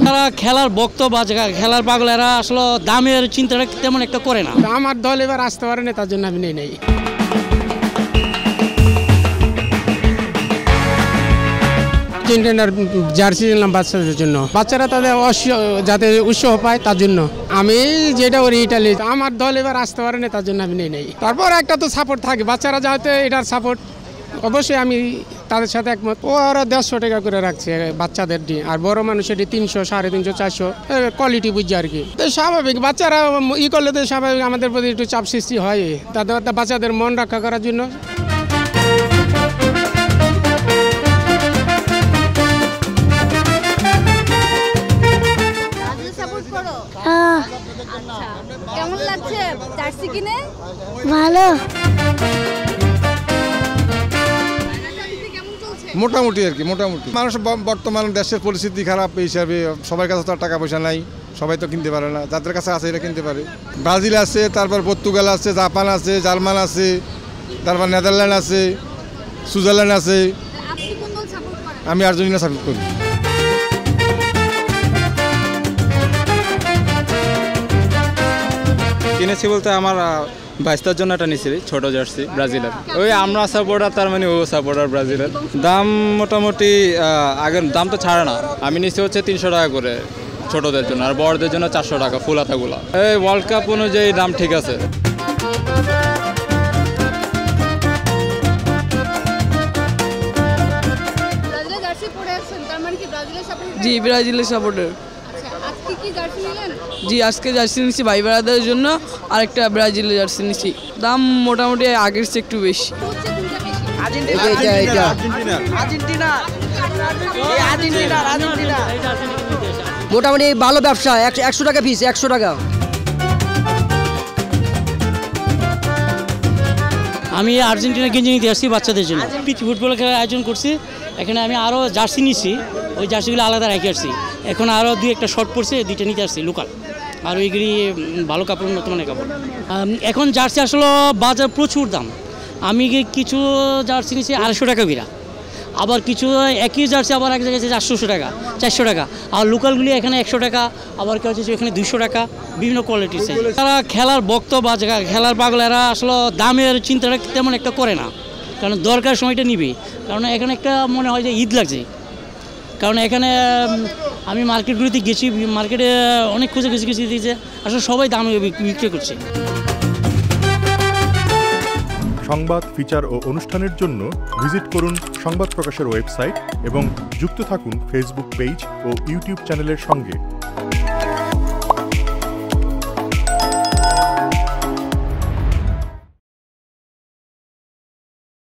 তারা খেলার ভক্ত বা খেলার পাগল, এরা আসলে দামের চিন্তাটা তেমন একটা করে না। আমার দল এবার আসতে পারে না, তার জন্য আমি নেই। জার্সি নিলাম বাচ্চাদের জন্য, বাচ্চারা তাদের যাতে উৎসাহ পায় তার জন্য। আমি যেটা ওর ইটালি, আমার দল এবার আসতে পারে না, তার জন্য আমি নেই। তারপর একটা তো সাপোর্ট থাকে, বাচ্চারা যাতে এটার সাপোর্ট, অবশ্যই আমি তাদের সাথে একমত। ওরা 150 টাকা করে রাখছে বাচ্চাদের দিয়ে, আর বড় মানুষের 300, 350, 400 কোয়ালিটি বুঝছে আর কি। তো স্বাভাবিক, বাচ্চারা করলে তো স্বাভাবিক আমাদের প্রতি একটু চাপ সৃষ্টি হয়, তাদের বাচ্চাদের মন রক্ষা করার জন্য। কেমন লাগছে জার্সি কিনে? ভালো, মোটামুটি আর কি, মোটামুটি। মানুষ বর্তমান দেশের পরিস্থিতি খারাপ, এই হিসাবে সবার কাছে তো টাকা পয়সা নাই, সবাই তো কিনতে পারে না। যাদের কাছে আছে এরা কিনতে পারে। ব্রাজিল আছে, তারপর পর্তুগাল আছে, জাপান আছে, জার্মান আছে, তারপর নেদারল্যান্ড আছে, সুইজারল্যান্ড আছে। আমি আর্জেন্টিনা সাপোর্ট করি। কিনেছি বলতে আমার বাইস্তার জন্য একটা নিয়েছি ছোট জার্সি ব্রাজিলের। ওই আমরা সাপোর্টার, তার মানে ও সাপোর্টার ব্রাজিলের। দাম মোটামুটি আগের দাম তো ছাড়ে না। আমি নিচ্ছি হচ্ছে 300 টাকা করে ছোটদের জন্য, আর বড়দের জন্য 400 টাকা ফুল হাতাগুলো। এই ওয়ার্ল্ড কাপ অনুযায়ী দাম ঠিক আছে। জি, ব্রাজিলের সাপোর্টার। জি, আজকে জার্সি নিচ্ছি ভাই ব্রাদারের জন্য, আরেকটা ব্রাজিলের জার্সি নিচ্ছি। দাম মোটামুটি আগের চেয়ে একটু বেশি। মোটামুটি ভালো ব্যবসা, 100 টাকা পিস, 100 টাকা। আমি আর্জেন্টিনা গেঞ্জি নিতে আসছি বাচ্চাদের জন্য। ফুটবল খেলার আয়োজন করছি, এখানে আমি আরও জার্সি নিচ্ছি, ওই জার্সিগুলো আলাদা রেখে আসছি। এখন আরও 2-1 শর্ট পড়ছে, 2টা নিতে আসছি লোকাল। আর ওইগুলি ভালো কাপড়, নতুন কাপড়। এখন জার্সি আসলে বাজার প্রচুর দাম। আমি কিছু জার্সি নিচ্ছি 250 টাকা বিরা, আবার কিছু একই জার্সি আবার এক জায়গায় 400 টাকা, 400 টাকা। আর লোকালগুলি এখানে 100 টাকা, আবার কেউ হচ্ছে এখানে 200 টাকা, বিভিন্ন কোয়ালিটির। তারা খেলার ভক্ত বা খেলার পাগল, এরা আসলে দামের চিন্তাটা তেমন একটা করে না, কারণ দরকার সময়টা নিবে। কারণ এখানে একটা মনে হয় যে ঈদ লাগছে, কারণ এখানে আমি মার্কেটগুলিতে গেছি, মার্কেটে অনেক খুঁজে দিয়েছে, আসলে সবাই দামে বিক্রি করছে। সংবাদ, ফিচার ও অনুষ্ঠানের জন্য ভিজিট করুন সংবাদ প্রকাশের ওয়েবসাইট এবং যুক্ত থাকুন ফেসবুক পেজ ও ইউটিউব চ্যানেলের সঙ্গে।